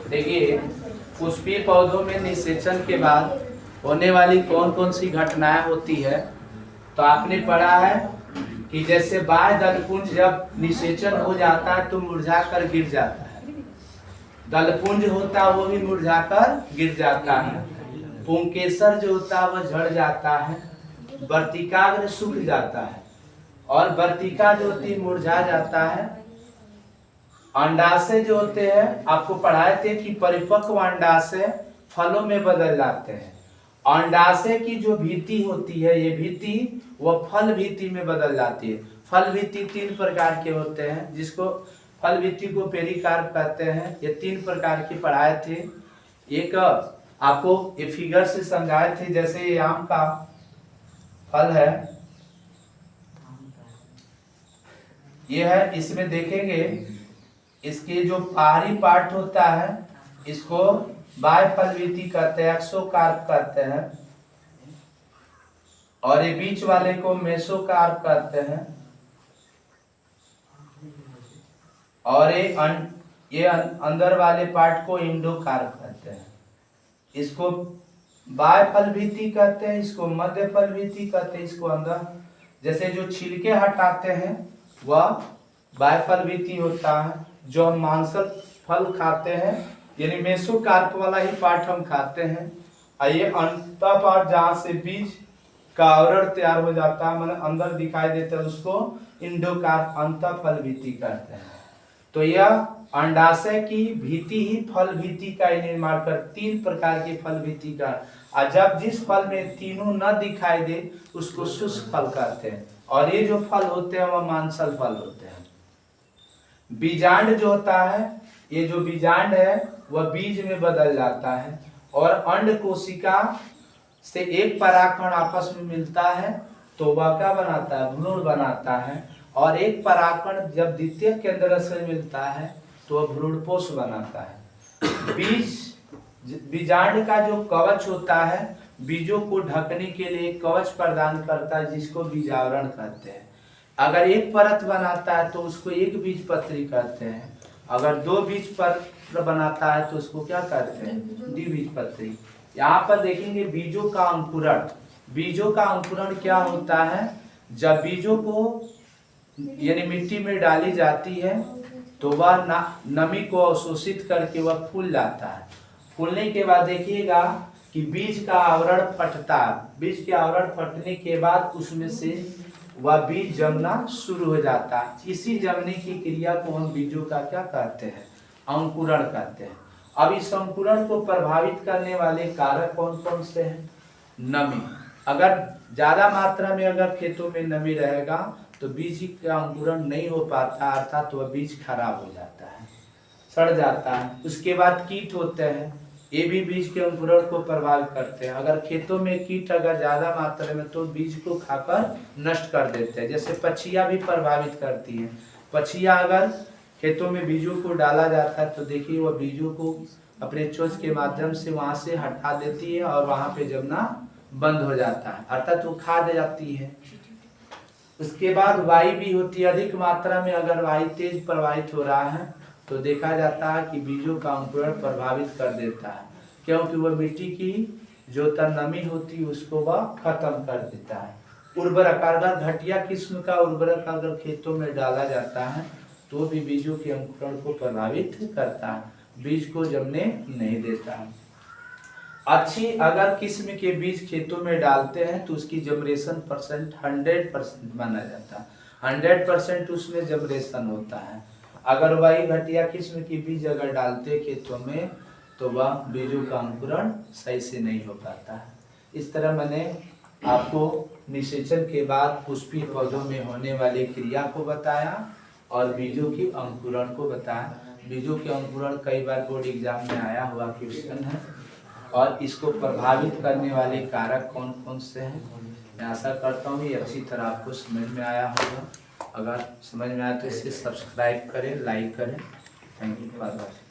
देखिए, पुष्पीय पौधों में निषेचन के बाद होने वाली कौन कौन सी घटनाएं होती है। तो आपने पढ़ा है कि जैसे बाह्य दलपुंज जब निषेचन हो जाता है तो मुरझाकर गिर जाता है, दलपुंज होता है वो भी मुरझाकर गिर जाता है, पुंकेसर जो होता है वह झड़ जाता है, वर्तिकाग्र सूख जाता है और वर्तिका जो होती है मुरझा जाता है। अंडाशय जो होते हैं, आपको पढ़ाए थे कि परिपक्व अंडाशय फलों में बदल जाते हैं। अंडाशय की जो भित्ति होती है, ये भित्ति वह फल भित्ति में बदल जाती है। फल भित्ति 3 प्रकार के होते हैं, जिसको फल भित्ति को पेरिकार्प कहते हैं। ये 3 प्रकार की पढ़ाए थे। एक आपको ये फिगर से समझाए थे, जैसे ये आम का फल है, ये है, इसमें देखेंगे इसके जो बाहरी पार्ट होता है इसको बाह्यफलवीति कहते हैं, एक्सोकार्प कहते हैं, और ये बीच वाले को मेसोकार्प कहते हैं, और ये अंदर वाले पार्ट को इंडोकार्प कहते हैं। इसको बाह्यफलवीति कहते हैं, इसको मध्य फलवीति कहते हैं। इसको अंदर जैसे जो छिलके हटाते हैं वह बाह्यफलवीति होता है। जो हम मांसल फल खाते हैं यानी मेसोकार्प वाला ही पार्ट हम खाते हैं। ये अंत पार्ट जहाँ से बीज का आवरण तैयार हो जाता है, मतलब अंदर दिखाई देता है, उसको इंडोकार्प अंतःफलवीति कहते हैं। तो यह अंडाशय की भीति ही फल भीति का निर्माण कर 3 प्रकार की फल भीति का, और जब जिस फल में तीनों न दिखाई दे उसको शुष्क फल कहते हैं। और ये जो फल होते हैं वह मांसल फल होते हैं। बीजांड जो होता है, ये जो बीजांड है वह बीज में बदल जाता है, और अंड कोशिका से एक परागकण आपस में मिलता है तो वह क्या बनाता है, भ्रूण बनाता है, और एक परागकण जब द्वितीय केंद्र से मिलता है तो वह भ्रूणपोष बनाता है। बीजांड का जो कवच होता है बीजों को ढकने के लिए कवच प्रदान करता है, जिसको बीजावरण कहते हैं। अगर एक परत बनाता है तो उसको एक बीज पत्री कहते हैं, अगर 2 बीज पत्र बनाता है तो उसको क्या कहते हैं, द्विबीजपत्री। यहाँ पर देखेंगे बीजों का अंकुरण। बीजों का अंकुरण क्या होता है, जब बीजों को यानी मिट्टी में डाली जाती है तो वह नमी को अवशोषित करके वह फूल जाता है। फूलने के बाद देखिएगा कि बीज का आवरण फटता है। बीज के आवरण फटने के बाद उसमें से वह बीज जमना शुरू हो जाता है। इसी जमने की क्रिया को हम बीजों का क्या कहते हैं, अंकुरण कहते हैं। अब इस अंकुरण को प्रभावित करने वाले कारक कौन कौन से हैं? नमी। अगर ज्यादा मात्रा में अगर खेतों में नमी रहेगा तो बीज का अंकुरण नहीं हो पाता, अर्थात वह बीज खराब हो जाता है, सड़ जाता है। उसके बाद कीट होते हैं, ये भी बीज के अंकुरण को प्रभावित करते हैं। अगर खेतों में कीट अगर ज्यादा मात्रा में तो बीज को खाकर नष्ट कर देते हैं। जैसे पछिया भी प्रभावित करती है। पछिया अगर खेतों में बीजों को डाला जाता है तो देखिए वह बीजों को अपने चोंच के माध्यम से वहां से हटा देती है और वहां पे जमना बंद हो जाता है, अर्थात वो खा जाती है। उसके बाद वायु भी होती है। अधिक मात्रा में अगर वायु तेज प्रवाहित हो रहा है तो देखा जाता है कि बीजों का अंकुरण प्रभावित कर देता है, क्योंकि वह मिट्टी की जो नमी होती है उसको वह खत्म कर देता है। उर्वरक, अगर घटिया किस्म का उर्वरक अगर खेतों में डाला जाता है तो भी बीजों के अंकुरण को प्रभावित करता है, बीज को जमने नहीं देता है। अच्छी अगर किस्म के बीज खेतों में डालते हैं तो उसकी जनरेशन परसेंट 100% माना जाता है। 100% उसमें जनरेशन होता है। अगर वही घटिया किस्म की बीज अगर डालते खेतों में तो वह बीजों का अंकुरण सही से नहीं हो पाता है। इस तरह मैंने आपको निषेचन के बाद पुष्पीय पौधों में होने वाली क्रिया को बताया और बीजों की अंकुरण को बताया। बीजों के अंकुरण कई बार बोर्ड एग्जाम में आया हुआ क्वेश्चन है, और इसको प्रभावित करने वाले कारक कौन कौन से हैं। मैं आशा करता हूँ ये अच्छी तरह आपको समझ में आया होगा। अगर समझ में आया तो इसे सब्सक्राइब करें, लाइक करें। Thank you for watching.